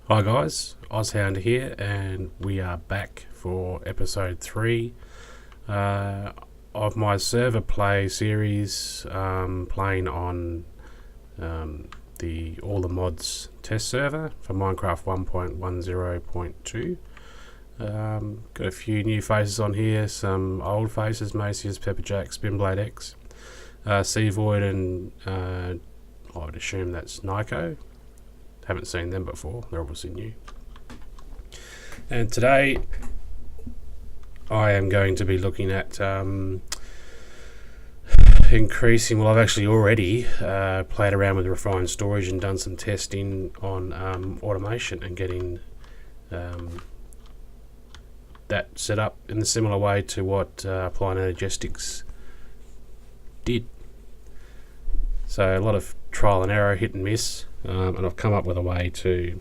Hi guys, Ozhound here, and we are back for episode 3 of my server play series, playing on the All the Mods test server for Minecraft 1.10.2. Got a few new faces on here, some old faces, Macy's, Pepperjack, Spinblade X, Seavoid, and I would assume that's Nyko. Haven't seen them before, they're obviously new. And today I am going to be looking at increasing, well, I've actually already played around with refined storage and done some testing on automation and getting that set up in a similar way to what Applied Energetics did. So a lot of trial and error, hit and miss, and I've come up with a way to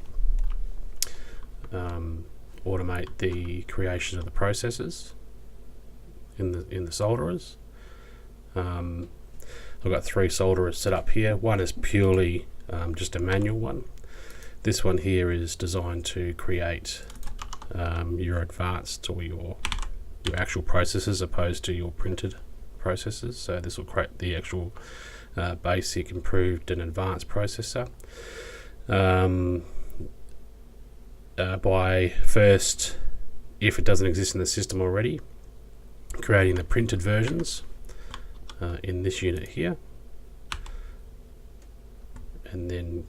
automate the creation of the processes in the solderers. I've got 3 solderers set up here. One is purely just a manual one. This one here is designed to create your advanced or your actual processes opposed to your printed processes. So this will create the actual basic, improved and advanced processor. By first, if it doesn't exist in the system already, creating the printed versions in this unit here, and then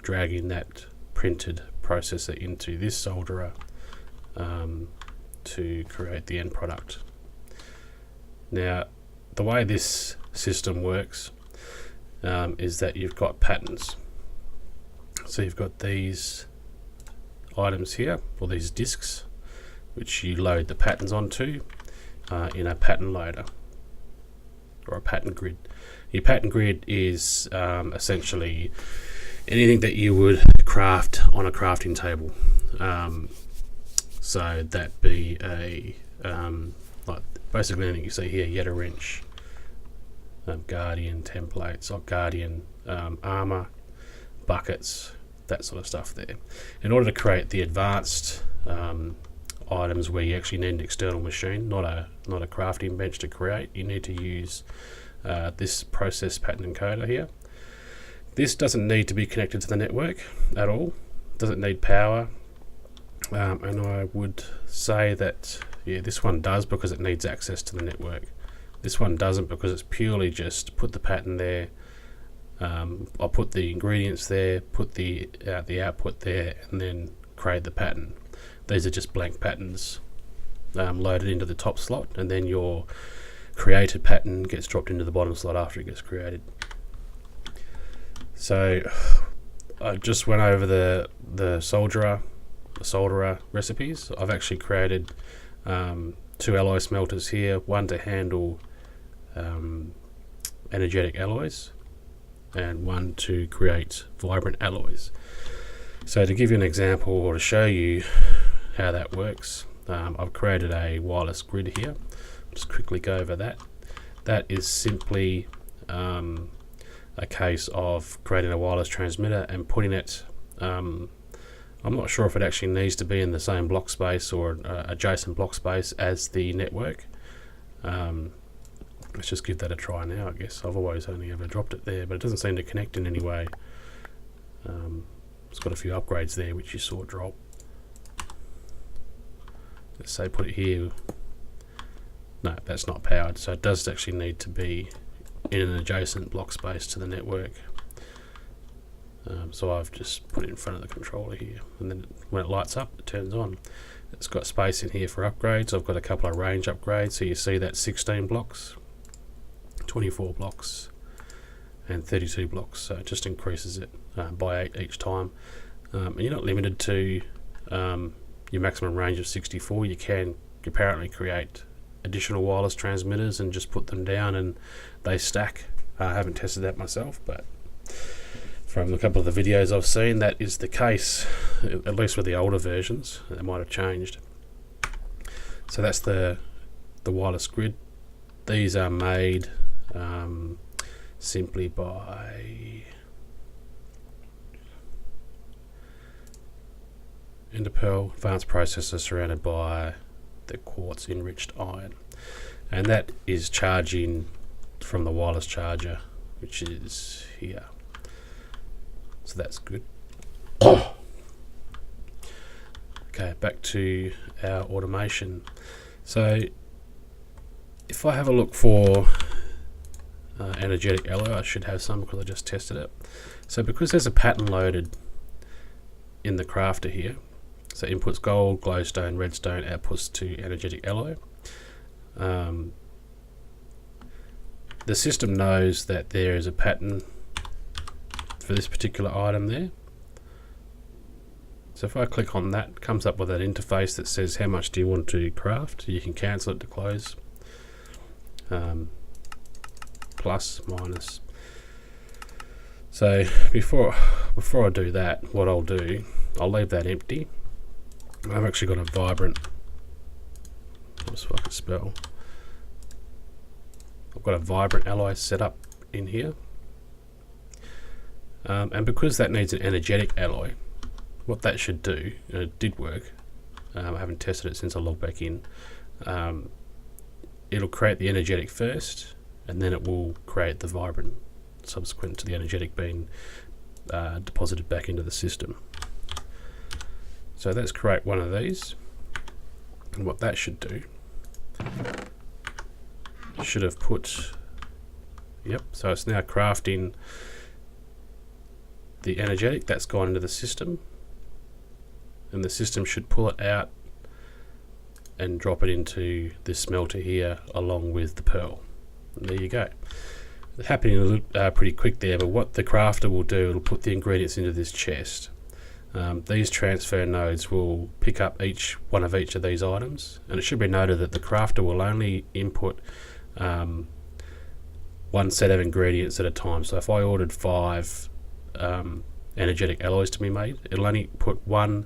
dragging that printed processor into this solderer to create the end product. Now, the way this system works is that you've got patterns. So you've got these items here, or these discs, which you load the patterns onto in a pattern loader or a pattern grid. Your pattern grid is essentially anything that you would craft on a crafting table. So that be a like basically anything you see here: Yeta wrench, Guardian templates, or Guardian armor, buckets, that sort of stuff there. In order to create the advanced items where you actually need an external machine, not a crafting bench to create, you need to use this process pattern encoder here. This doesn't need to be connected to the network at all, doesn't need power, and I would say that this one does because it needs access to the network. This one doesn't because it's purely just put the pattern there. I'll put the ingredients there, put the output there, and then create the pattern. These are just blank patterns loaded into the top slot, and then your created pattern gets dropped into the bottom slot after it gets created. So I just went over the solderer recipes. I've actually created 2 alloy smelters here, one to handle energetic alloys, and one to create vibrant alloys. So to give you an example, or to show you how that works, I've created a wireless grid here. Just quickly go over that. That is simply a case of creating a wireless transmitter and putting it, I'm not sure if it actually needs to be in the same block space or adjacent block space as the network. Let's just give that a try now, I guess. I've always only ever dropped it there, but it doesn't seem to connect in any way. It's got a few upgrades there which you saw drop. Let's say put it here. No, that's not powered, so it does actually need to be in an adjacent block space to the network. So I've just put it in front of the controller here, and then when it lights up, it turns on. It's got space in here for upgrades. I've got a couple of range upgrades, so you see that 16 blocks, 24 blocks, and 32 blocks. So it just increases it by 8 each time. And you're not limited to your maximum range of 64. You can apparently create additional wireless transmitters and just put them down and they stack. I haven't tested that myself, but from a couple of the videos I've seen, that is the case, at least with the older versions. It might have changed. So that's the wireless grid. These are made simply by Ender pearl, advanced processor surrounded by the quartz enriched iron, and that is charging from the wireless charger, which is here. So that's good. Okay, back to our automation. So if I have a look for energetic alloy, I should have some because I just tested it. So because there's a pattern loaded in the crafter here, so inputs gold, glowstone, redstone, outputs to energetic alloy. The system knows that there is a pattern for this particular item there. So if I click on that, it comes up with that interface that says how much do you want to craft. You can cancel it to close. Plus, minus. So before I do that, what I'll do, I'll leave that empty. I've actually got a vibrant, just so I can spell. I've got a vibrant alloy set up in here. And because that needs an energetic alloy, what that should do, and it did work, I haven't tested it since I logged back in, it'll create the energetic first, and then it will create the vibrant subsequent to the energetic being deposited back into the system. So let's create one of these, and what that should do, should have put, yep, so it's now crafting the energetic that's gone into the system, and the system should pull it out and drop it into this smelter here along with the pearl. And there you go. It's happening pretty quick there, but what the crafter will do, it'll put the ingredients into this chest. These transfer nodes will pick up one of each of these items, and it should be noted that the crafter will only input one set of ingredients at a time. So if I ordered 5 energetic alloys to be made, it'll only put one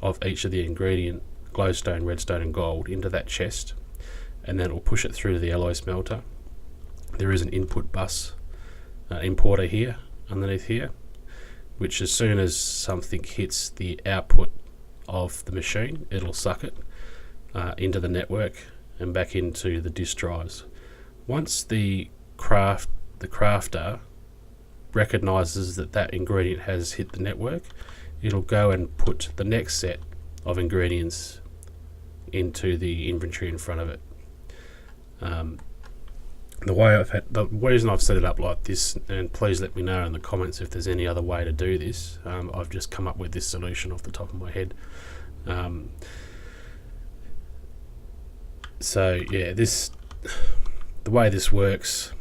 of each of the ingredient, glowstone, redstone and gold, into that chest, and then it will push it through to the alloy smelter. There is an input bus importer here underneath here, which as soon as something hits the output of the machine, it'll suck it into the network and back into the disk drives. Once the crafter recognizes that that ingredient has hit the network, it'll go and put the next set of ingredients into the inventory in front of it. The reason I've set it up like this, and please let me know in the comments if there's any other way to do this. I've just come up with this solution off the top of my head. So yeah, the way this works,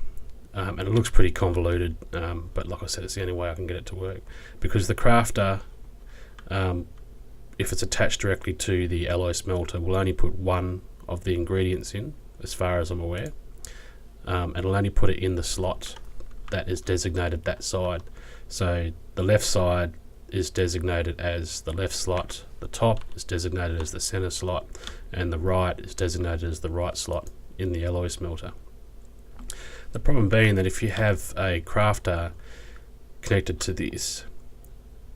and it looks pretty convoluted, but like I said, it's the only way I can get it to work, because the crafter, if it's attached directly to the alloy smelter, will only put one of the ingredients in, as far as I'm aware. And it'll only put it in the slot that is designated that side. So the left side is designated as the left slot, the top is designated as the center slot, and the right is designated as the right slot in the alloy smelter. The problem being that if you have a crafter connected to this,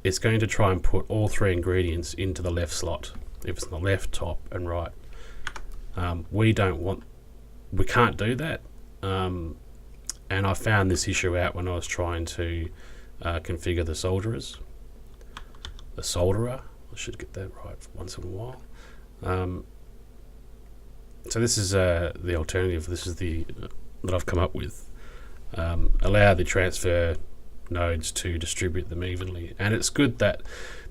it's going to try and put all 3 ingredients into the left slot, if it's on the left, top and right. We can't do that. And I found this issue out when I was trying to configure the solderer. I should get that right once in a while. So this is the alternative. This is that I've come up with. Allow the transfer nodes to distribute them evenly, and it's good that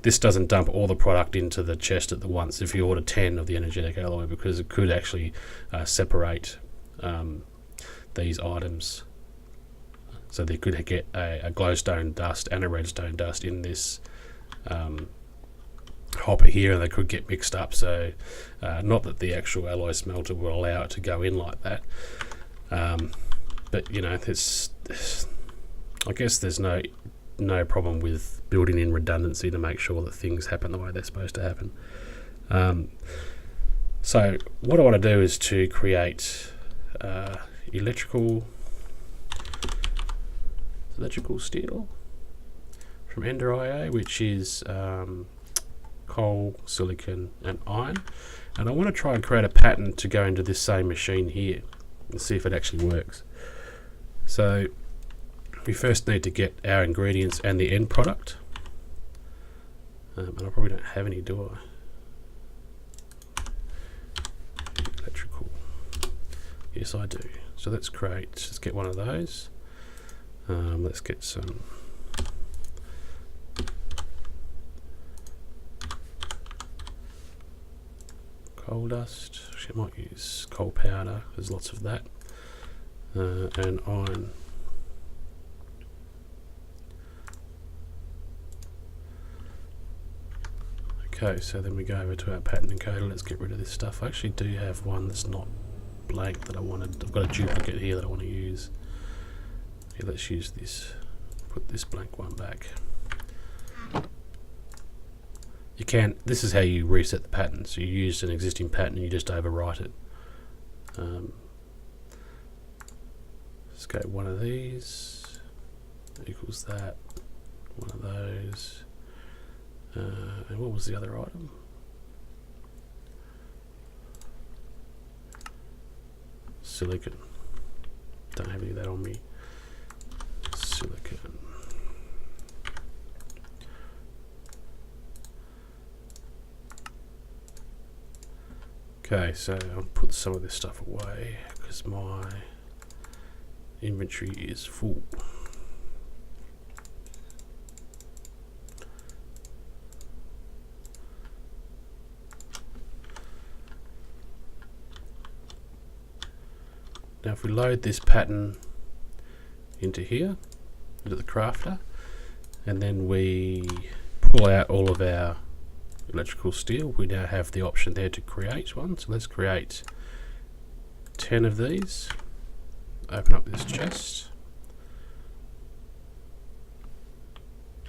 this doesn't dump all the product into the chest at the once if you order 10 of the energetic alloy, because it could actually separate these items. So they could get a glowstone dust and a redstone dust in this hopper here, and they could get mixed up. So not that the actual alloy smelter will allow it to go in like that, but you know, I guess there's no problem with building in redundancy to make sure that things happen the way they're supposed to happen. So what I want to do is to create electrical steel from Ender IA, which is coal, silicon and iron, and I want to try and create a pattern to go into this same machine here and see if it actually works. So we first need to get our ingredients and the end product, and I probably don't have any, do I? Electrical, yes I do. So let's get one of those. Let's get some coal dust. Actually, I might use coal powder, there's lots of that, and iron. Okay, so then we go over to our pattern encoder. Let's get rid of this stuff. I actually do have one that's not blank that I wanted. I've got a duplicate here that I want to use. Okay, let's use this. Put this blank one back. You can. This is how you reset the pattern. So you use an existing pattern and you just overwrite it. Let's go one of these equals that. One of those. And what was the other item? Silicon. Don't have any of that on me. Silicon. Okay, so I'll put some of this stuff away because my inventory is full. Now if we load this pattern into here, into the crafter, and then we pull out all of our electrical steel, we now have the option there to create one. So let's create 10 of these. Open up this chest.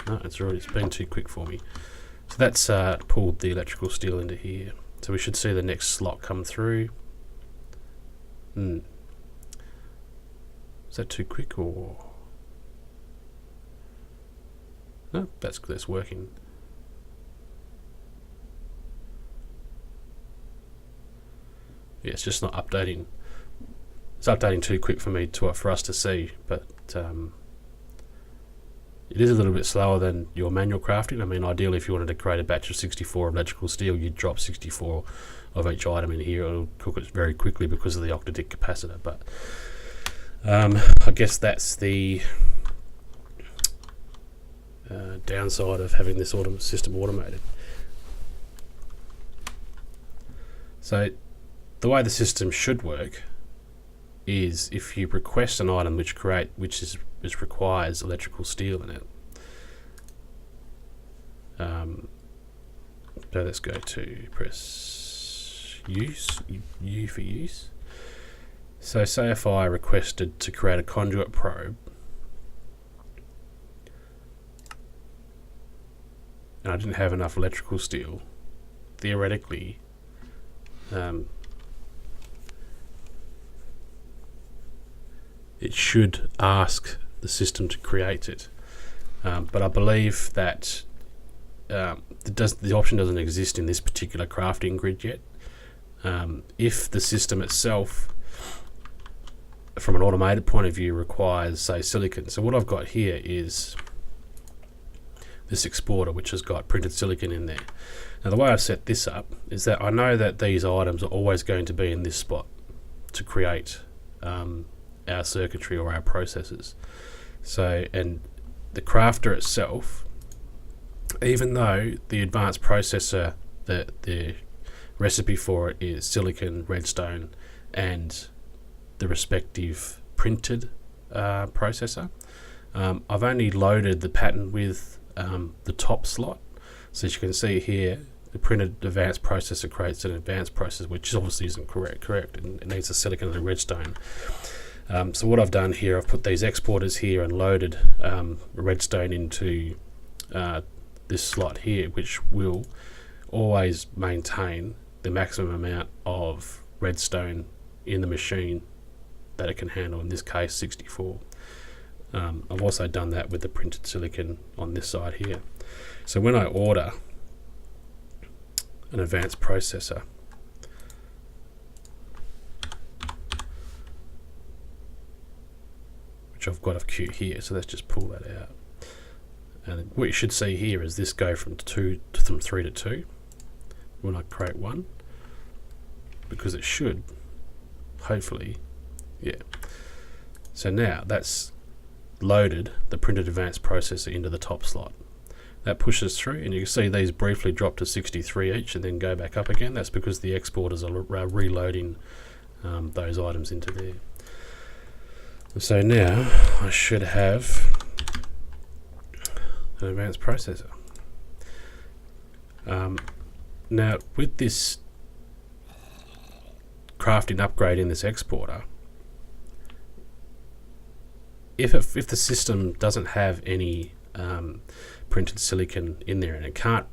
No, it's been too quick for me. So that's pulled the electrical steel into here. So we should see the next slot come through. Is that too quick or? No, that's working. Yeah, it's just not updating. It's updating too quick for us to see, but it is a little bit slower than your manual crafting. I mean, ideally, if you wanted to create a batch of 64 electrical steel, you'd drop 64 of each item in here. It'll cook it very quickly because of the octadick capacitor. But I guess that's the downside of having this system automated. So the way the system should work is if you request an item which requires electrical steel in it. So let's go to press U for use. So say if I requested to create a conduit probe, and I didn't have enough electrical steel, theoretically it should ask the system to create it, but I believe that the option doesn't exist in this particular crafting grid yet. If the system itself, from an automated point of view, requires, say, silicon. So what I've got here is this exporter which has got printed silicon in there. Now the way I've set this up is that I know that these items are always going to be in this spot to create our circuitry or our processes. So, and the crafter itself, even though the advanced processor, the recipe for it is silicon, redstone, and the respective printed processor, I've only loaded the pattern with the top slot. So as you can see here, the printed advanced processor creates an advanced processor, which obviously isn't correct. It needs a silicon and a redstone. So what I've done here, I've put these exporters here and loaded redstone into this slot here, which will always maintain the maximum amount of redstone in the machine that it can handle, in this case 64. I've also done that with the printed silicon on this side here. So when I order an advanced processor. Which I've got a queue here, so let's just pull that out. And what you should see here is this go from 3 to 2 when I create one, because it should, hopefully, yeah. So now that's loaded the printed advanced processor into the top slot. That pushes through, and you can see these briefly drop to 63 each and then go back up again. That's because the exporters are reloading those items into there. So now I should have an advanced processor. Now with this crafting upgrade in this exporter, if the system doesn't have any printed silicon in there, and it can't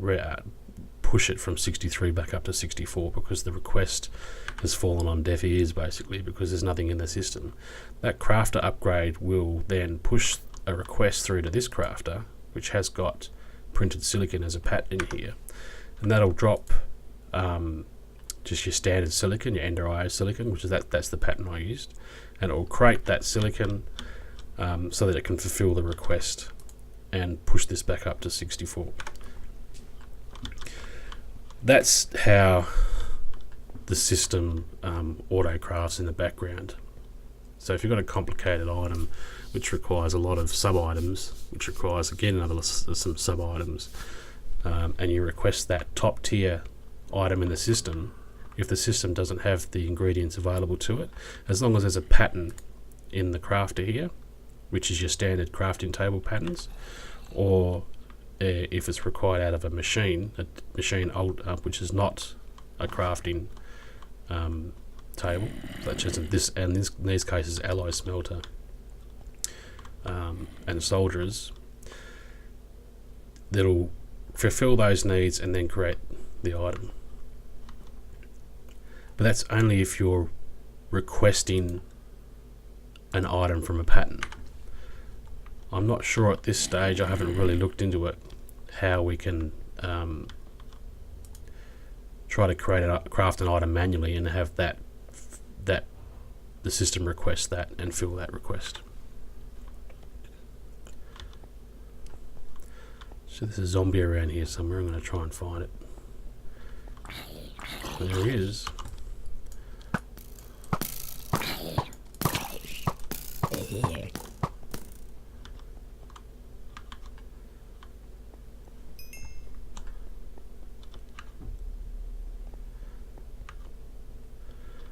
push it from 63 back up to 64 because the request has fallen on deaf ears, basically, because there's nothing in the system, that crafter upgrade will then push a request through to this crafter, which has got printed silicon as a pattern in here, and that'll drop just your standard silicon, your Ender IO silicon, which is that's the pattern I used, and it will create that silicon so that it can fulfill the request and push this back up to 64. That's how the system auto crafts in the background. So if you've got a complicated item which requires a lot of sub items, which requires again some sub items, and you request that top tier item in the system, if the system doesn't have the ingredients available to it, as long as there's a pattern in the crafter here, which is your standard crafting table patterns, or if it's required out of a machine which is not a crafting table, such as in these cases alloy smelter and solderers, that'll fulfill those needs and then create the item. But that's only if you're requesting an item from a pattern. I'm not sure at this stage, I haven't really looked into it, how we can try to craft an item manually and have that the system request that and fill that request. So there's a zombie around here somewhere. I'm going to try and find it. There he is.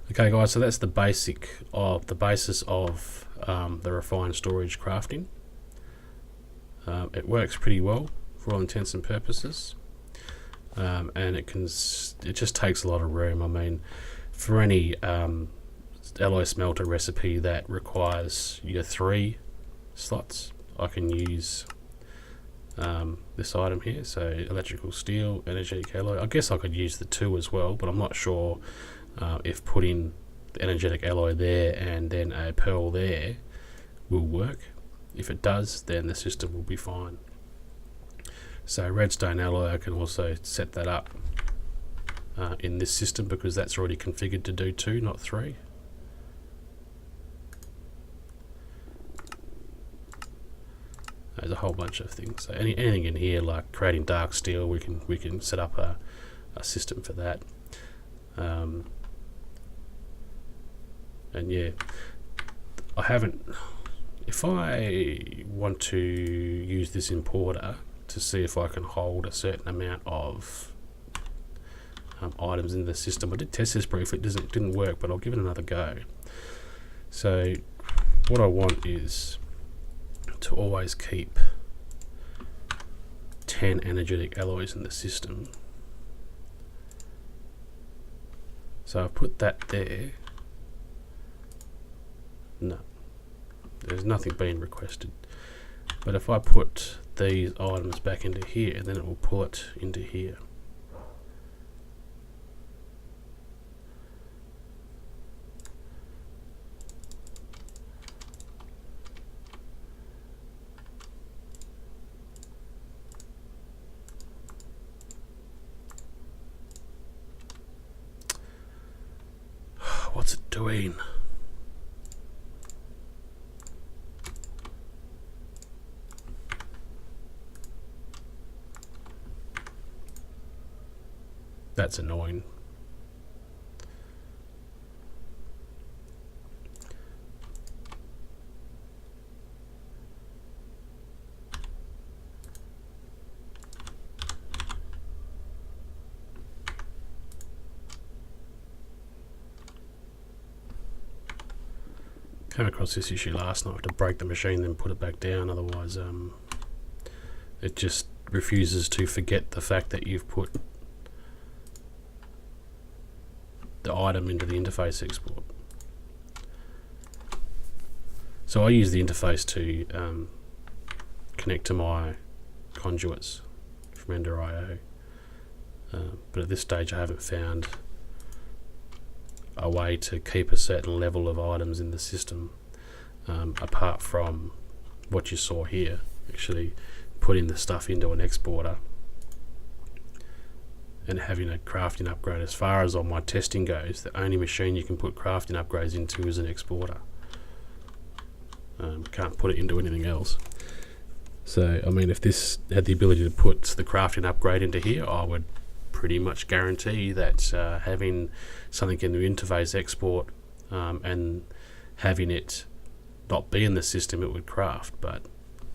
Okay guys, so that's the basis of the refined storage crafting. It works pretty well for all intents and purposes, and it just takes a lot of room. I mean, for any alloy smelter recipe that requires your 3 slots, I can use this item here. So electrical steel, energetic alloy. I guess I could use the 2 as well, but I'm not sure if putting the energetic alloy there and then a pearl there will work. If it does, then the system will be fine. So redstone alloy, I can also set that up in this system because that's already configured to do 2, not 3. There's a whole bunch of things. So anything in here, like creating dark steel, we can set up a system for that. And yeah, I haven't. If I want to use this importer to see if I can hold a certain amount of items in the system, I did test this briefly. It didn't work, but I'll give it another go. So what I want is to always keep 10 energetic alloys in the system. So I've put that there. No, there's nothing being requested. But if I put these items back into here, then it will pull it into here. what's it doing? That's annoying. Came across this issue last night to break the machine then put it back down, otherwise it just refuses to forget the fact that you've put the item into the interface export. So I use the interface to connect to my conduits from Ender.io, but at this stage I haven't found a way to keep a certain level of items in the system, apart from what you saw here, actually putting the stuff into an exporter and having a crafting upgrade. As far as on my testing goes, the only machine you can put crafting upgrades into is an exporter. Can't put it into anything else. So I mean, if this had the ability to put the crafting upgrade into here, I would pretty much guarantee that having something in the interface export and having it not be in the system, it would craft. But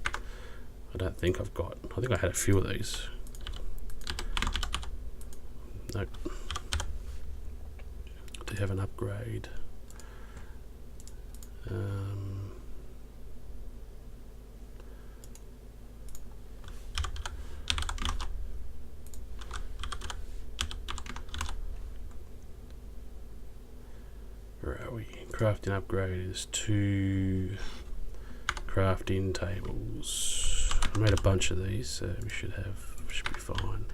I don't think I've got. I think I had a few of these. Nope. Do you have an upgrade? Where are we? Crafting upgrade is 2 crafting tables. I made a bunch of these, so we should be fine.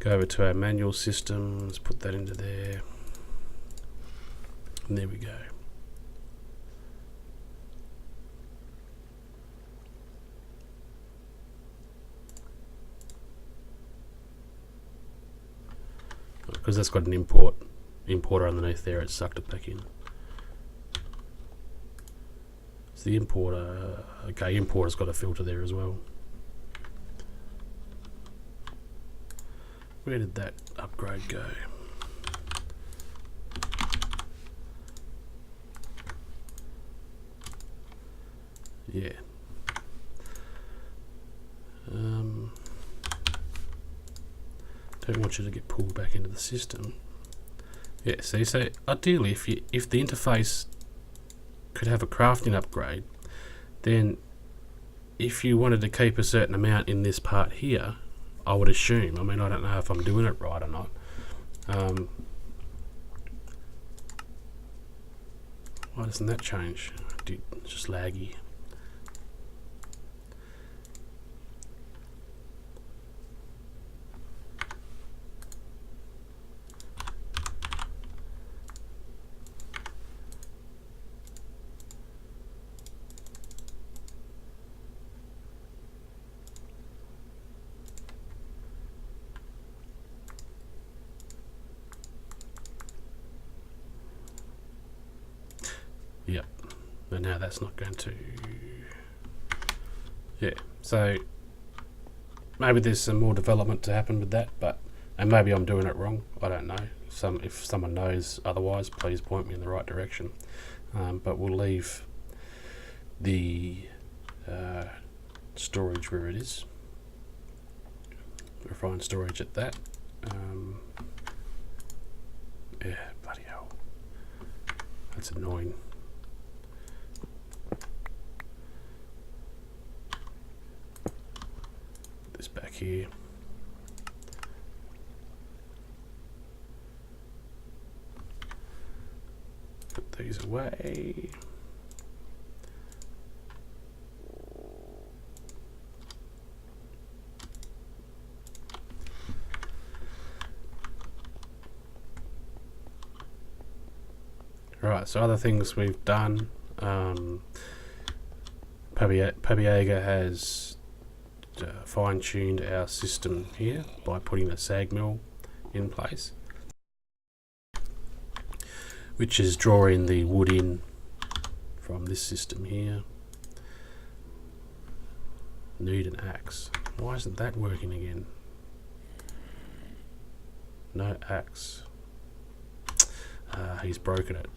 Go over to our manual systems, put that into there, and there we go. Because that's got an importer underneath there, it sucked it back in. So the importer, okay, importer's got a filter there as well. Where did that upgrade go? Yeah. Don't want you to get pulled back into the system. Yeah, see, so ideally if the interface could have a crafting upgrade, then if you wanted to keep a certain amount in this part here, I would assume, I mean, I don't know if I'm doing it right or not. Why doesn't that change? Dude, it's just laggy. Yep, but now that's not going to. Yeah, so maybe there's some more development to happen with that, and maybe I'm doing it wrong. I don't know. If someone knows otherwise, please point me in the right direction. But we'll leave the storage where it is. Refine storage at that. Yeah, bloody hell, that's annoying. This back here. Put these away. Right, so other things we've done. Pabiega has fine-tuned our system here by putting a sag mill in place. which is drawing the wood in from this system here. Need an axe. Why isn't that working again? No axe. He's broken it.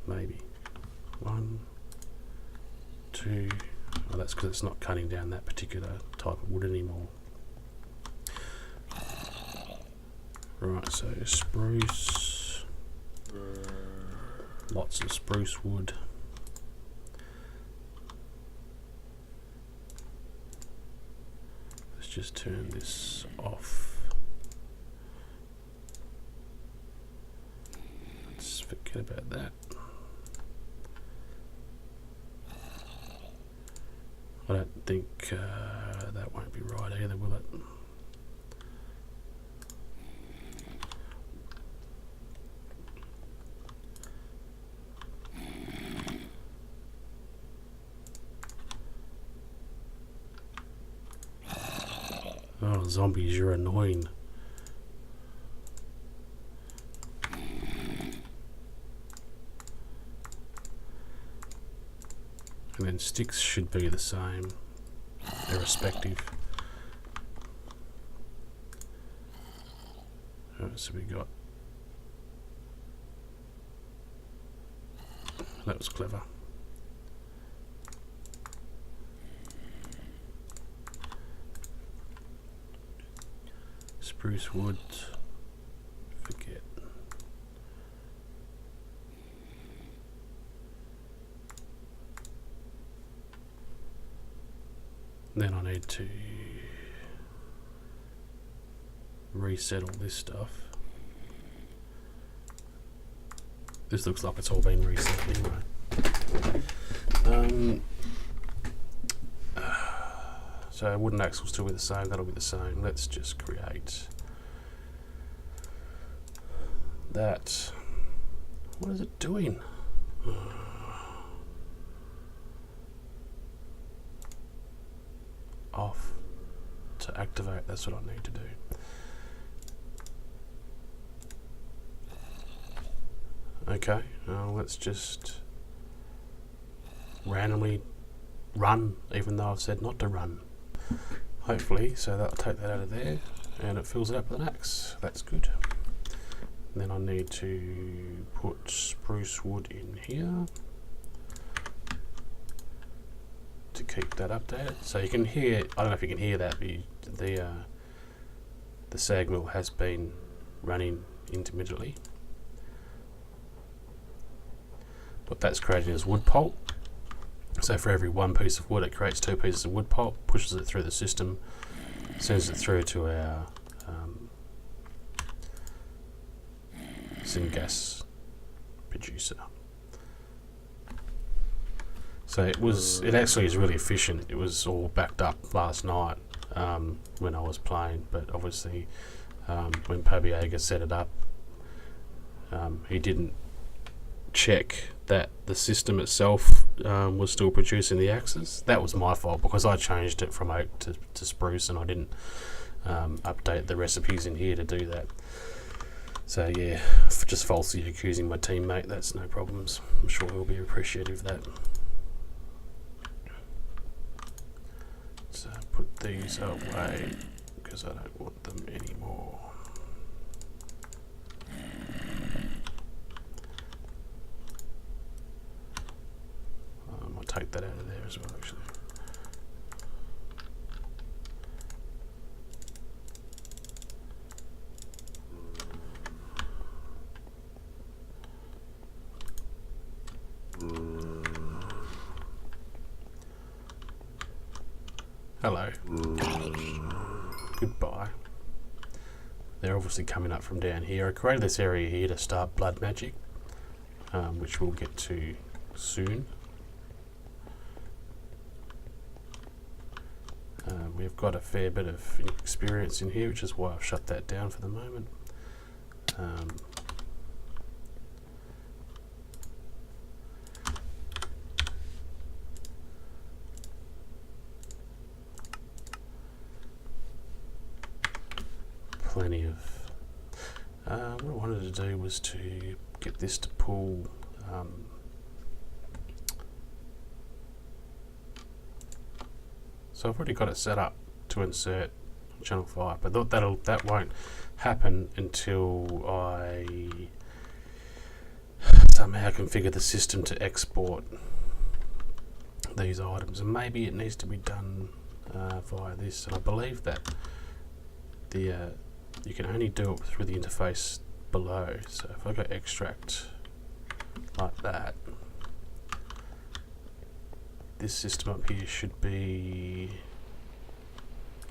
Maybe. 1, 2. Oh, that's because it's not cutting down that particular type of wood anymore. Right, so spruce. Lots of spruce wood. Let's just turn this off. Let's forget about that. I don't think that won't be right either, will it? Oh, zombies, you're annoying. And then sticks should be the same, irrespective. So we got... That was clever. Spruce wood, forget. Then I need to reset all this stuff. This looks like it's all been reset anyway. So wooden axe will still be the same, that'll be the same. Let's just create that. What is it doing? Off to activate, that's what I need to do. Okay, let's just randomly run, even though I've said not to run. Hopefully, so that'll take that out of there and it fills it up with an axe. That's good. And then I need to put spruce wood in here to keep that updated. So you can hear, I don't know if you can hear that, but the sag mill has been running intermittently. What that's creating is wood pulp. So for every one piece of wood, it creates 2 pieces of wood pulp, pushes it through the system, sends it through to our syngas producer. So it actually is really efficient. It was all backed up last night when I was playing, but obviously when Pabiaga set it up, he didn't check that the system itself was still producing the axes. That was my fault because I changed it from oak to spruce and I didn't update the recipes in here to do that. So yeah, just falsely accusing my teammate, that's no problems. I'm sure he'll be appreciative of that. So put these away because I don't want them anymore. I'll take that out of there as well, actually. Hello. Goodbye. They're obviously coming up from down here. I created this area here to start blood magic, which we'll get to soon. We've got a fair bit of experience in here, which is why I've shut that down for the moment. Plenty of What I wanted to do was to get this to pull so I've already got it set up to insert channel 5, but that won't happen until I somehow configure the system to export these items, and maybe it needs to be done via this, and I believe that the you can only do it through the interface below. So if I go extract like that, this system up here should be,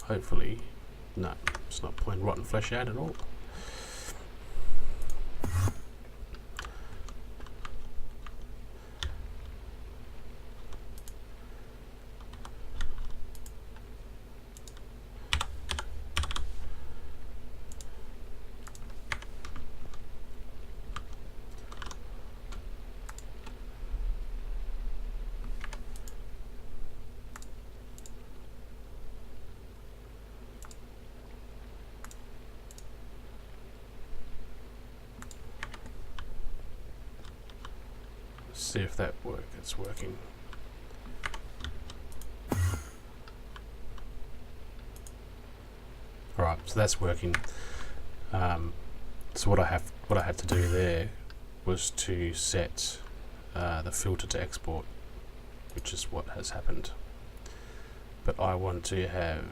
hopefully, no, it's not pulling rotten flesh out at all. See if it's working. Right, so that's working. So what I had to do there was to set the filter to export, which is what has happened. But I want to have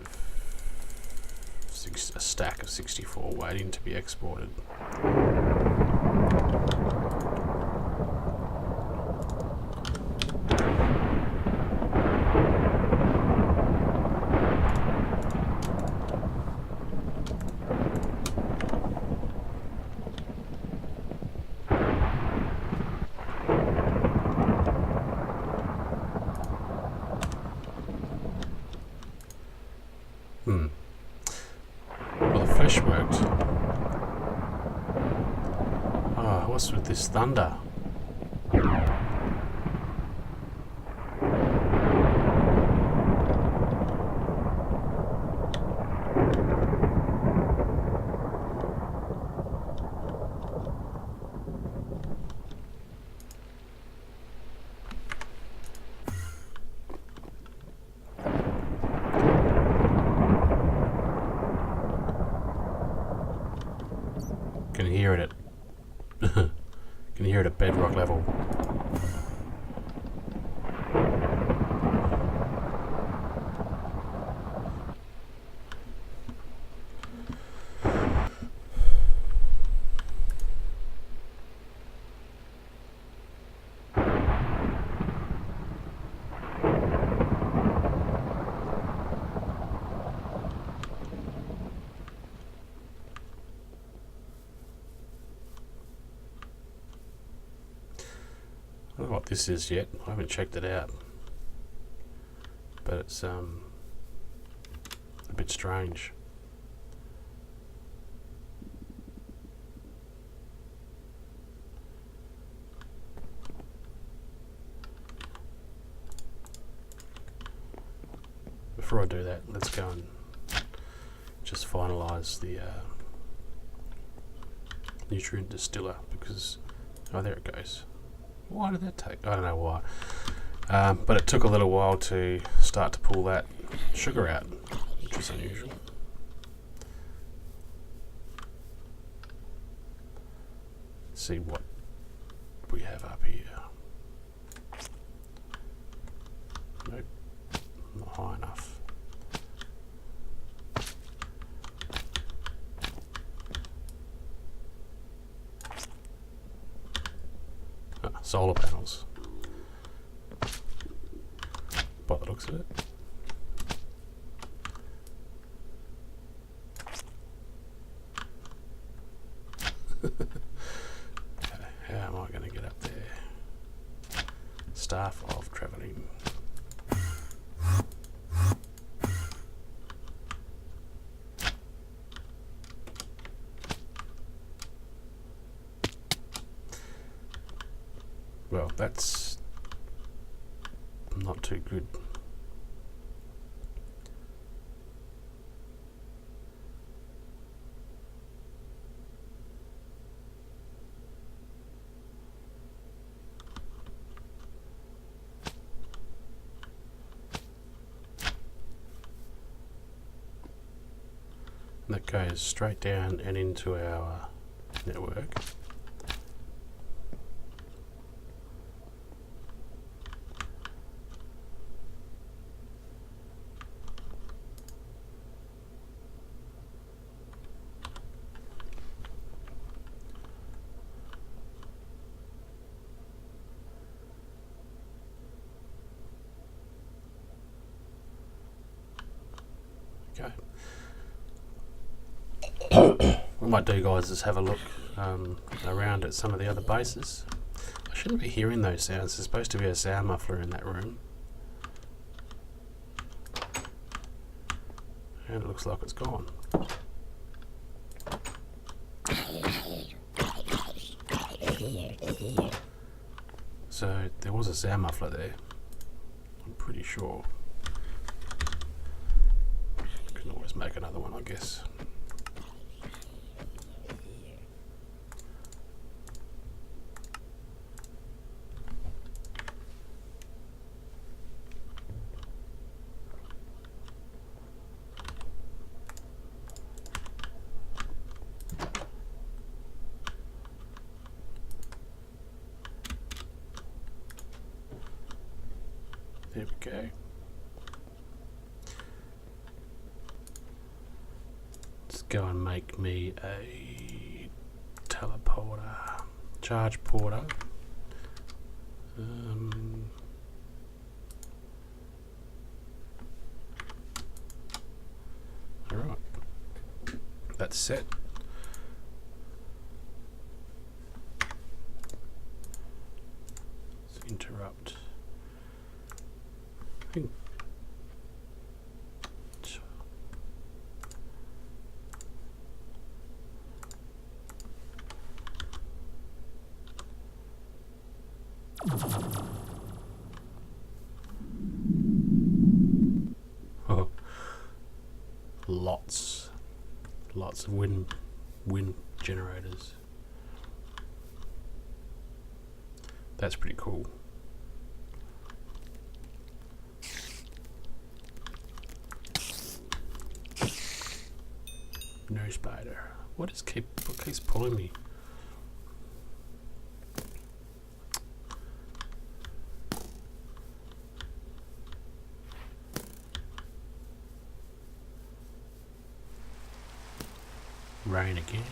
a stack of 64 waiting to be exported. Well, the flesh worked. Oh, what's with this thunder? Can hear it can hear it at bedrock level. I don't know what this is yet. I haven't checked it out, but it's a bit strange. Before I do that, let's go and just finalize the nutrient distiller, because oh, there it goes. Why did that take? I don't know why. But it took a little while to start to pull that sugar out, which is unusual. Let's see what we have up here. Nope, not high enough. Solar panels, by the looks of it. Okay, how am I going to get up there? Staff of travelling. Well, that's not too good. that goes straight down and into our network. Okay. What I might do, guys, is have a look around at some of the other bases. I shouldn't be hearing those sounds. There's supposed to be a sound muffler in that room. And it looks like it's gone. So there was a sound muffler there. I'm pretty sure. Can always make another one, I guess. There we go. Let's go and make me a teleporter, charge porter. Alright, that's set. Let's interrupt. Oh, lots of wind generators. That's pretty cool. No spider. What keeps pulling me? Rain again.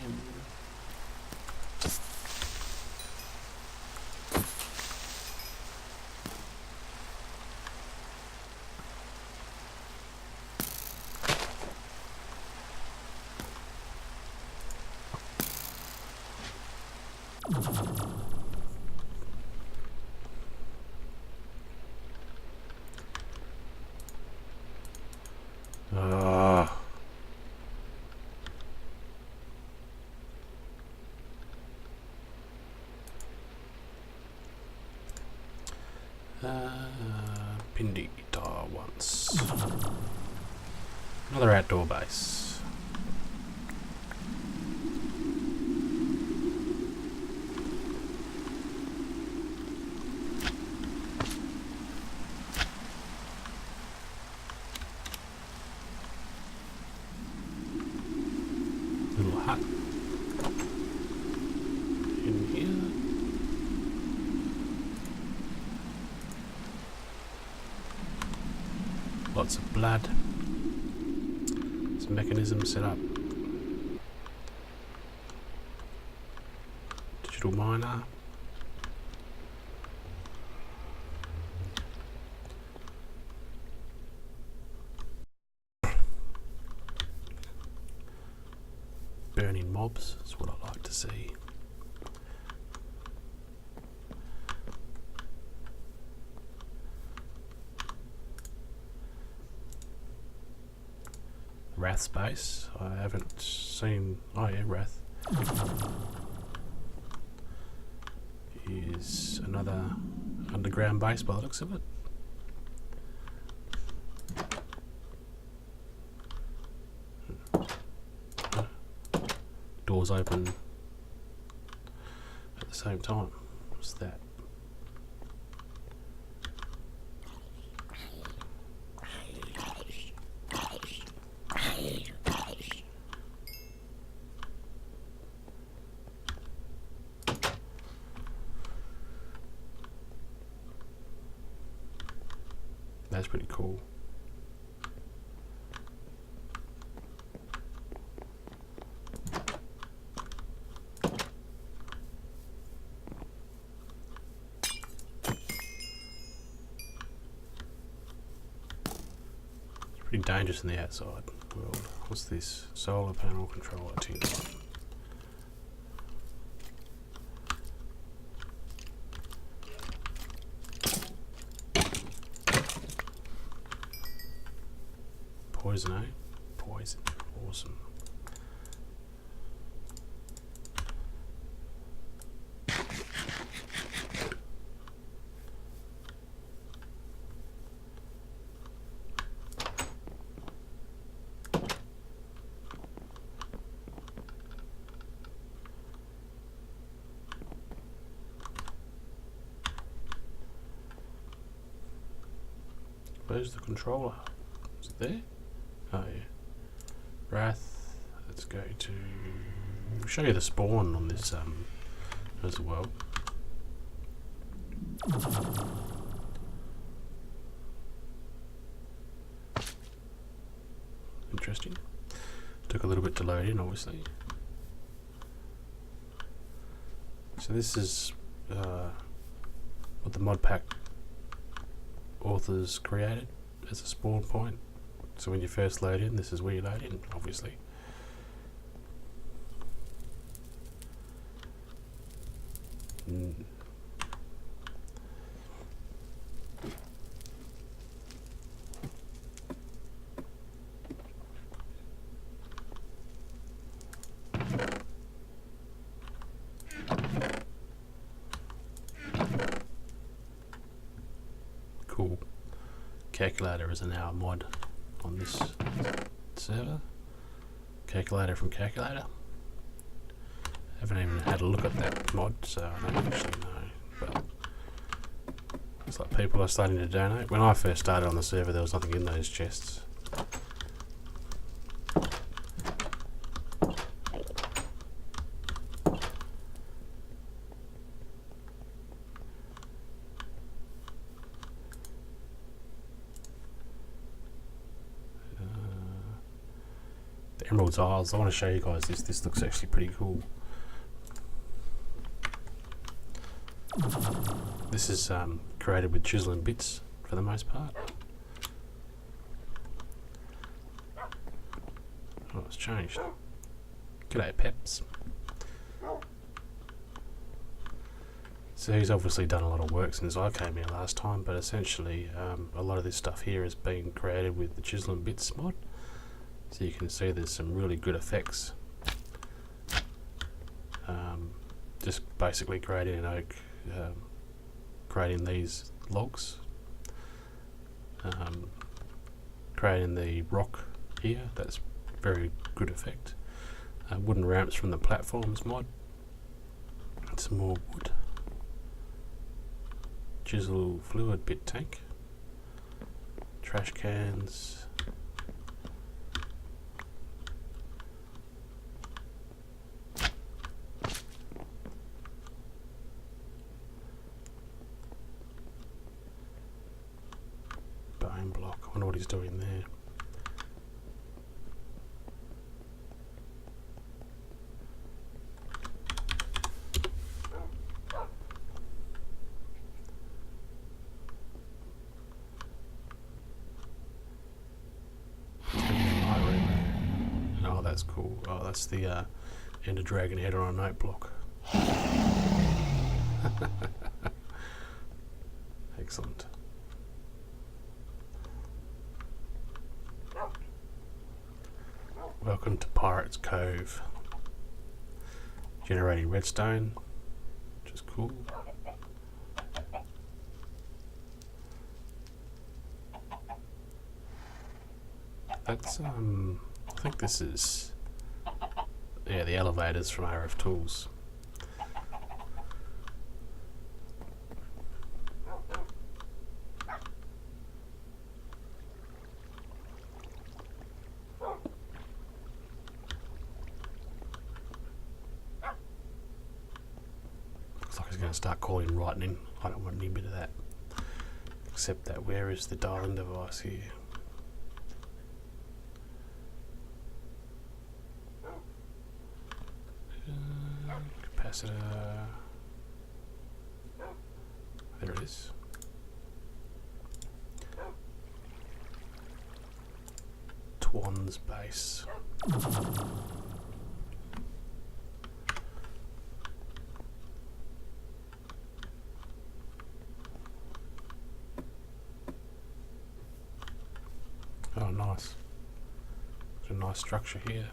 Pindy guitar once. Another outdoor base. Little hut in here. Lots of blood. Some mechanisms set up. Digital miner. Burning mobs is what I like to see. Wrath space. I haven't seen. Oh yeah, Wrath is another underground base by the looks of it. Doors open at the same time. What's that? That's pretty cool. Pretty dangerous in the outside world. What's this? Solar panel controller tin. Poison, eh? Poison. Awesome. Where's the controller? Is it there? Oh yeah. Wrath. Let's go to show you the spawn on this as well. Interesting. Took a little bit to load in, obviously. So this is what the mod pack authors created as a spawn point. So when you first load in, this is where you load in, obviously. Cool. Calculator is now a mod on this server. Calculator from Calculator. Haven't even had a look at that mod, so I don't actually know. But it's like people are starting to donate. When I first started on the server, there was nothing in those chests. Emerald tiles. I want to show you guys this. This looks actually pretty cool. This is created with chisel and bits for the most part. Oh, it's changed. G'day, Peps. So he's obviously done a lot of work since I came here last time, but essentially a lot of this stuff here has been created with the chisel and bits mod. So you can see there's some really good effects. Just basically creating an oak, creating these logs, creating the rock here, that's very good effect. Wooden ramps from the platforms mod, some more wood, chisel fluid bit tank, trash cans, block. I wonder what he's doing there. Oh, that's cool. Oh, that's the Ender Dragon head on a note block. Excellent. Welcome to Pirates Cove. Generating redstone, which is cool. That's I think this is the elevators from RF Tools. Looks like it's going to start calling lightning. I don't want any bit of that. Except that, where is the dialing device here? Capacitor. There it is. Twan's base. Oh, nice. There's a nice structure here.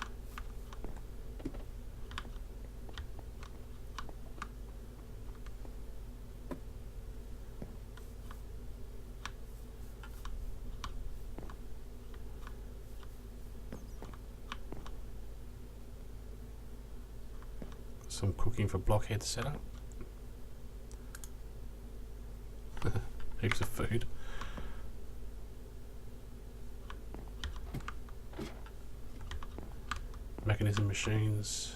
Some cooking for blockhead setup. Heaps of food. Mechanism machines,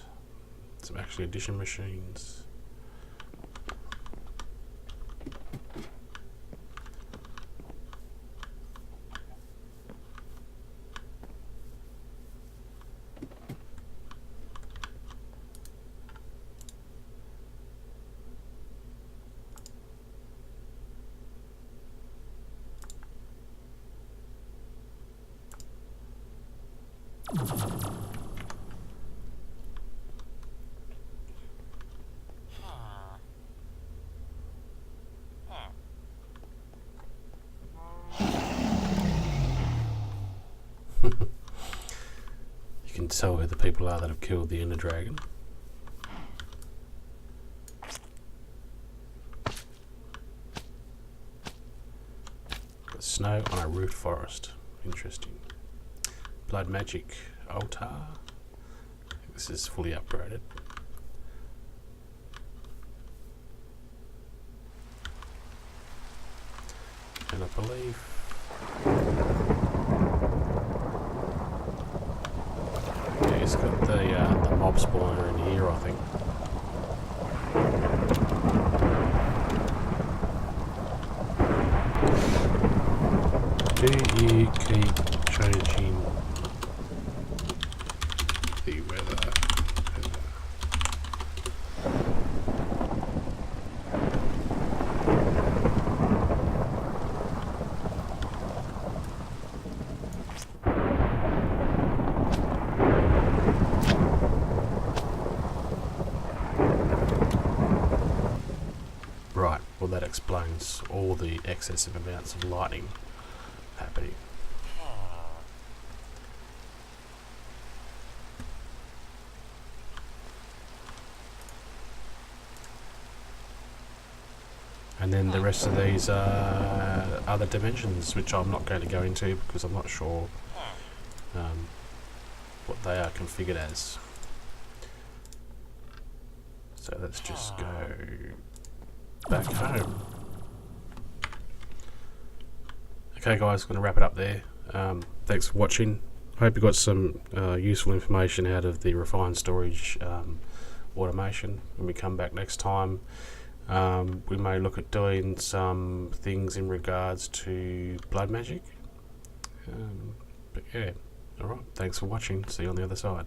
some actually addition machines. You can tell who the people are that have killed the Ender Dragon. Got snow on a root forest. Interesting. Blood magic altar. This is fully upgraded. And I believe it's got the mob spawner in here, I think. Do you keep changing the weather? Right, well that explains all the excessive amounts of lightning happening. And then the rest of these are other dimensions, which I'm not going to go into because I'm not sure what they are configured as. So let's just go back home. Okay guys, going to wrap it up there. Thanks for watching. Hope you got some useful information out of the refined storage automation. When we come back next time, we may look at doing some things in regards to blood magic. But yeah, alright, thanks for watching. See you on the other side.